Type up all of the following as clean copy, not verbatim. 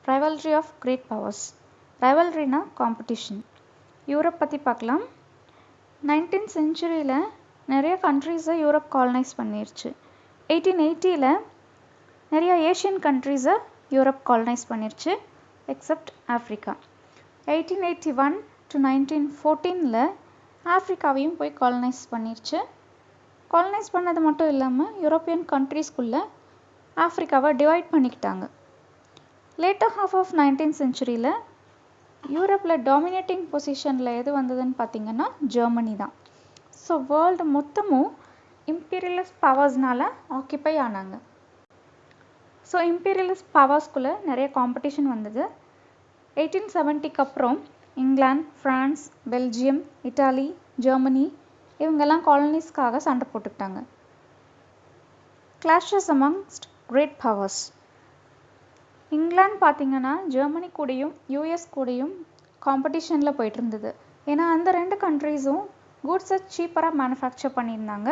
rivalry of great powers. rivalryனா competition. Europe பற்றி பார்க்கலாம். 19th செஞ்சுரியில் நிறைய கண்ட்ரீஸை யூரோப் காலனைஸ் பண்ணிருச்சு. 1880ல் நிறைய ஏஷியன் கண்ட்ரீஸை யூரோப் காலனைஸ் பண்ணிருச்சு எக்ஸப்ட் ஆஃப்ரிக்கா. 1881 to 1914ல் ஆஃப்ரிக்காவையும் போய் காலனைஸ் பண்ணிருச்சு. காலனைஸ் பண்ணது மட்டும் இல்லாமல் யூரோப்பியன் கண்ட்ரீஸ்குள்ளே ஆஃப்ரிக்காவை டிவைட் பண்ணிக்கிட்டாங்க. லேட்டர் ஹாஃப் ஆஃப் 19th செஞ்சுரியில் யூரோப்பில் டாமினேட்டிங் பொசிஷனில் எது வந்ததுன்னு பார்த்தீங்கன்னா ஜெர்மனி தான். ஸோ வேர்ல்டு மொத்தமும் இம்பீரியலிஸ்ட் பவர்ஸ்னால் ஆக்கியபை ஆனாங்க. ஸோ இம்பீரியலிஸ்ட் பவர்ஸ்குள்ளே நிறைய காம்படிஷன் வந்தது. 1870க்கு அப்புறம் England, France, Belgium, Italy, Germany இவங்கெல்லாம் காலனிஸ்க்காக சண்டை போட்டுக்கிட்டாங்க. Clashes amongst great powers. England பார்த்திங்கன்னா ஜெர்மனி கூடயும் யூஎஸ் கூடயும் காம்படிஷனில் போயிட்டு இருந்தது. ஏன்னா அந்த ரெண்டு கண்ட்ரீஸும் கூட்ஸை சீப்பராக மேனுஃபேக்சர் பண்ணியிருந்தாங்க.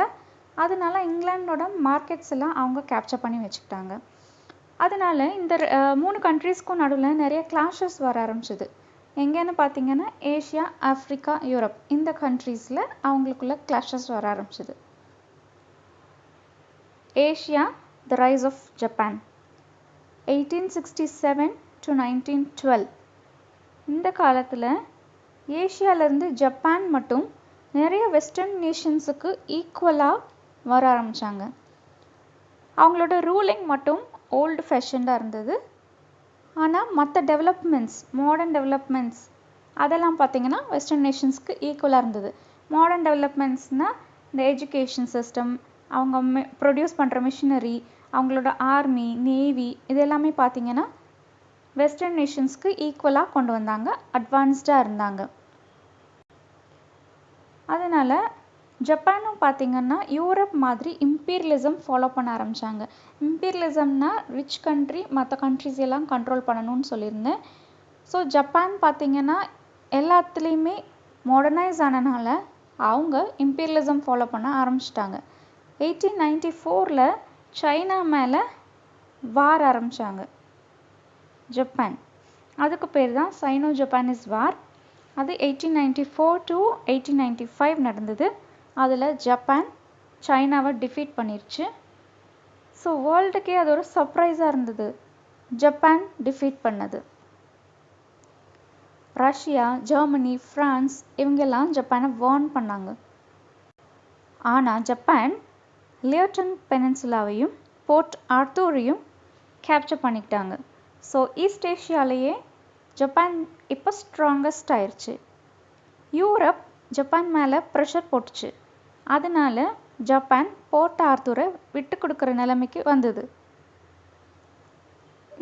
அதனால இங்கிலாண்டோட மார்க்கெட்ஸ் எல்லாம் அவங்க கேப்சர் பண்ணி வச்சுக்கிட்டாங்க. அதனால இந்த 3 கண்ட்ரீஸ்க்கும் நடுவில் நிறைய கிளாஷஸ் வர ஆரம்பிச்சிது. எங்கேன்னு பார்த்தீங்கன்னா ஏஷியா, ஆஃப்ரிக்கா, யூரோப் இந்த கண்ட்ரீஸில் அவங்களுக்குள்ள கிளாஷஸ் வர ஆரம்பிச்சிது. Asia, the rise of Japan. 1867 to 1912 இந்த காலத்தில் ஏஷியாவிலேருந்து ஜப்பான் மட்டும் நிறைய வெஸ்டர்ன் நேஷன்ஸுக்கு ஈக்குவலாக வர ஆரம்பித்தாங்க. அவங்களோட ரூலிங் மட்டும் ஓல்டு ஃபேஷன்டாக இருந்தது. ஆனால் மற்ற டெவலப்மெண்ட்ஸ், மாடர்ன் டெவலப்மெண்ட்ஸ் அதெல்லாம் பார்த்திங்கன்னா வெஸ்டர்ன் நேஷன்ஸ்க்கு ஈக்குவலாக இருந்தது. மாடர்ன் டெவலப்மெண்ட்ஸ்னால் இந்த எஜுகேஷன் சிஸ்டம், அவங்க ப்ரொடியூஸ் பண்ணுற மிஷினரி, அவங்களோட ஆர்மி, நேவி இது எல்லாமே பார்த்திங்கன்னா வெஸ்டர்ன் நேஷன்ஸ்க்கு ஈக்குவலாக கொண்டு வந்தாங்க, அட்வான்ஸ்டாக இருந்தாங்க. அதனால் ஜப்பானும் பார்த்திங்கன்னா யூரோப் மாதிரி இம்பீரியலிசம் ஃபாலோ பண்ண ஆரம்பித்தாங்க. இம்பீரியலிசம்னா ரிச் கண்ட்ரி மற்ற கண்ட்ரிஸ் எல்லாம் கண்ட்ரோல் பண்ணணும்னு சொல்லியிருந்தேன். ஸோ ஜப்பான் பார்த்திங்கன்னா எல்லாத்துலேயுமே மாடர்னைஸ் ஆனனால அவங்க இம்பீரியலிசம் ஃபாலோ பண்ண ஆரம்பிச்சிட்டாங்க. 1894ல் சைனா மேலே வார் ஆரம்பித்தாங்க ஜப்பான். அதுக்கு பேர் தான் சைனோ ஜப்பானீஸ் வார். அது 1894 to 1895 நடந்தது. அதில் ஜப்பான் சைனாவை டிஃபீட் பண்ணிருச்சு. ஸோ வேர்ல்டுக்கே அது ஒரு சர்ப்ரைஸாக இருந்தது ஜப்பான் டிஃபீட் பண்ணது. ரஷ்யா, ஜெர்மனி, ஃப்ரான்ஸ் இவங்கெல்லாம் ஜப்பானை வார்ன் பண்ணாங்க. ஆனால் ஜப்பான் லியோட்டன் பெனின்சுலாவையும் போர்ட் ஆர்த்தூரையும் கேப்சர் பண்ணிக்கிட்டாங்க. ஸோ ஈஸ்ட் ஏஷியாலேயே ஜப்பான் இப்போ ஸ்ட்ராங்கஸ்ட் ஆயிடுச்சு. யூரோப் ஜப்பான் மேலே ப்ரெஷர் போட்டுச்சு. அதனால ஜப்பான் போர்ட் ஆர்த்தூரை விட்டு கொடுக்குற நிலைமைக்கு வந்தது.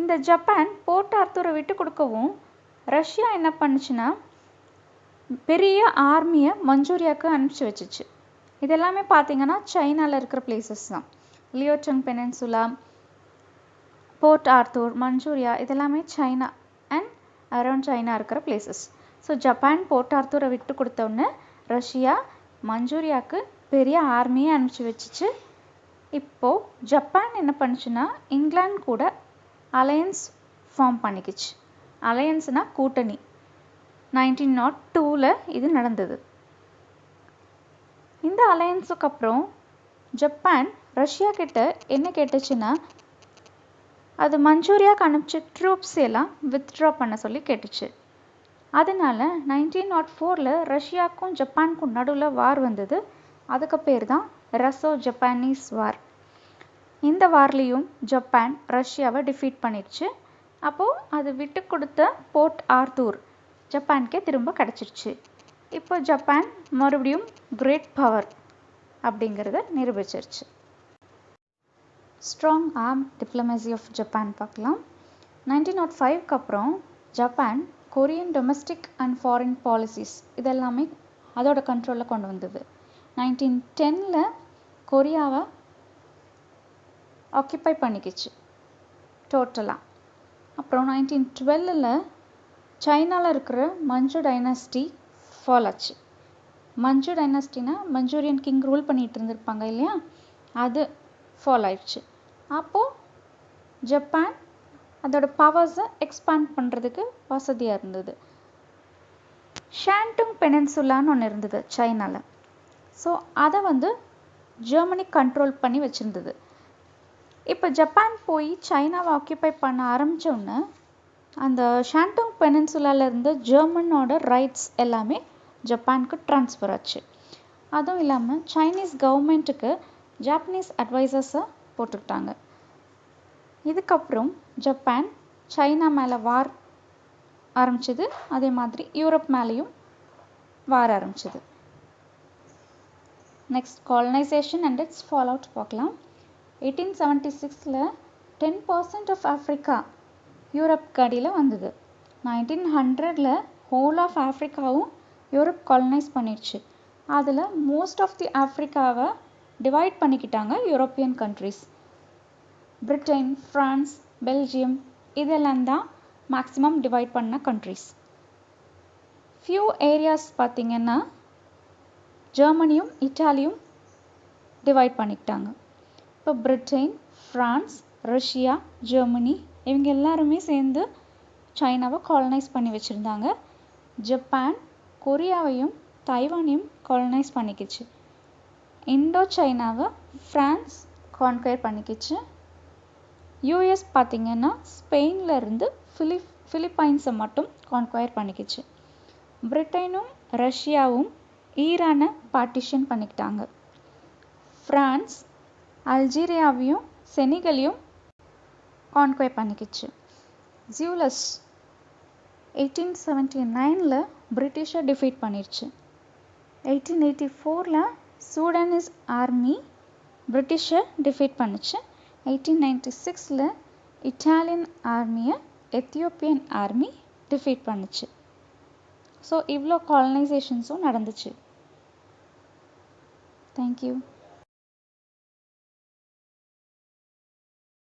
இந்த ஜப்பான் போர்ட் ஆர்த்தூரை விட்டு கொடுக்கவும் ரஷ்யா என்ன பண்ணுச்சுன்னா பெரிய ஆர்மியை மஞ்சூரியாவுக்கு அனுப்பிச்சி வச்சிச்சு. இதெல்லாமே பார்த்தீங்கன்னா சைனாவில் இருக்கிற பிளேசஸ் தான். லியோட்டன் பெனின்சுலா, போர்ட் ஆர்த்தூர், மஞ்சூரியா இதெல்லாமே சைனா அண்ட் அரௌண்ட் சைனா இருக்கிற பிளேசஸ். ஸோ ஜப்பான் போர்ட் ஆர்த்தூரை விட்டு கொடுத்தோன்னே ரஷ்யா மஞ்சூரியாவுக்கு பெரிய ஆர்மியை அனுப்பிச்சி வச்சிச்சு. இப்போது ஜப்பான் என்ன பண்ணுச்சுன்னா இங்கிலாந்து கூட அலையன்ஸ் ஃபார்ம் பண்ணிக்கிச்சு. அலையன்ஸ்னால் கூட்டணி. 1902ல் இது நடந்தது. இந்த அலையன்ஸுக்கு அப்புறம் ஜப்பான் ரஷ்யா கிட்ட என்ன கேட்டுச்சுன்னா அது மஞ்சூரியாவுக்கு அனுப்பிச்சு ட்ரூப்ஸ் எல்லாம் வித்ட்ரா பண்ண சொல்லி கேட்டுச்சு. அதனால 1904ல் ரஷ்யாவுக்கும் ஜப்பானுக்கும் நடுவில் வார் வந்தது. அதுக்கு பேர் தான் ரஸோ ஜப்பானீஸ் வார். இந்த வார்லேயும் ஜப்பான் ரஷ்யாவை டிஃபீட் பண்ணிடுச்சு. அப்போது அது விட்டு கொடுத்த போர்ட் ஆர்த்தூர் ஜப்பானுக்கே திரும்ப கிடச்சிருச்சு. இப்போ ஜப்பான் மறுபடியும் கிரேட் பவர் அப்படிங்கிறத நிரூபிச்சிருச்சு. Strong arm diplomacy of Japan பார்க்கலாம். 1905க்கு அப்புறம் Japan Korean domestic and foreign policies இதெல்லாமே அதோட கண்ட்ரோலில் கொண்டு வந்தது. 1910ல் கொரியாவை ஆக்கியபை பண்ணிக்கிச்சு டோட்டலாக. அப்புறம் 1912ல் சைனாவில் இருக்கிற மஞ்சு டைனாஸ்டி ஃபால் ஆச்சு. மஞ்சு டைனாஸ்டினா மஞ்சூரியன் கிங் ரூல் பண்ணிகிட்டு இருந்திருப்பாங்க இல்லையா, அது ஃபால் ஆயிடுச்சு. அப்போது ஜப்பான் அதோட பவர்ஸை எக்ஸ்பேண்ட் பண்ணுறதுக்கு வசதியாக இருந்தது. ஷான்டுங் பெனின்சுலான்னு ஒன்று இருந்தது சைனாவில். ஸோ அதை ஜெர்மனி கண்ட்ரோல் பண்ணி வச்சுருந்தது. இப்போ ஜப்பான் போய் சைனாவை ஆக்கியபை பண்ண ஆரம்பித்தோடனே அந்த ஷான்டுங் பெனின்சுலாவில் இருந்த ஜெர்மனோட ரைட்ஸ் எல்லாமே ஜப்பானுக்கு ட்ரான்ஸ்ஃபர் ஆச்சு. அதுவும் இல்லாமல் சைனீஸ் கவர்மெண்ட்டுக்கு ஜாப்பனீஸ் அட்வைசர்ஸை போட்டுக்கிட்டாங்க. இதுக்கப்புறம் ஜப்பான் சைனா மேலே வார் ஆரம்பிச்சது. அதே மாதிரி யூரோப் மேலேயும் வார் ஆரம்பிச்சது. Next colonisation and it's fall out பார்க்கலாம். 1876 10% ஆஃப் ஆஃப்ரிக்கா யூரோப் கடியில் வந்தது. 1900 ஹோல் ஆஃப் ஆஃப்ரிக்காவும் யூரோப் காலனைஸ் பண்ணிடுச்சு. அதில் மோஸ்ட் ஆஃப் தி ஆஃப்ரிக்காவை டிவைட் பண்ணிக்கிட்டாங்க European countries. Britain, France, Belgium இதெல்லாம் தான் மேக்ஸிமம் டிவைட் பண்ண கண்ட்ரிஸ். ஃபியூ ஏரியாஸ் பார்த்திங்கன்னா ஜெர்மனியும் இட்டாலியும் டிவைட் பண்ணிக்கிட்டாங்க. இப்போ பிரிட்டன், ஃப்ரான்ஸ், ரஷ்யா, ஜெர்மனி இவங்க எல்லாருமே சேர்ந்து சைனாவை காலனைஸ் பண்ணி வச்சுருந்தாங்க. ஜப்பான் கொரியாவையும் தைவானையும் காலனைஸ் பண்ணிக்கிச்சு. இண்டோ சைனாவை ஃப்ரான்ஸ் கான்கயர் பண்ணிக்கிச்சு. யூஎஸ் பார்த்திங்கன்னா ஸ்பெயினில் இருந்து ஃபிலிப்பைன்ஸை மட்டும் கான்கயர் பண்ணிக்கிச்சு. பிரிட்டனும் ரஷ்யாவும் ஈரானை பார்ட்டிஷன் பண்ணிக்கிட்டாங்க. ஃப்ரான்ஸ் அல்ஜீரியாவையும் செனிகலையும் கான்கயர் பண்ணிக்கிச்சு. ஜூலஸ் 1879 பிரிட்டிஷை டிஃபீட் பண்ணிடுச்சு. 1884 சூடானிஸ் ஆர்மி பிரிட்டிஷை டிஃபீட் பண்ணிச்சு. 1896 இட்டாலியன் ஆர்மியை எத்தியோப்பியன் ஆர்மி டிஃபீட் பண்ணுச்சு. ஸோ இவ்வளோ காலனைசேஷன்ஸும் நடந்துச்சு. தேங்க்யூ.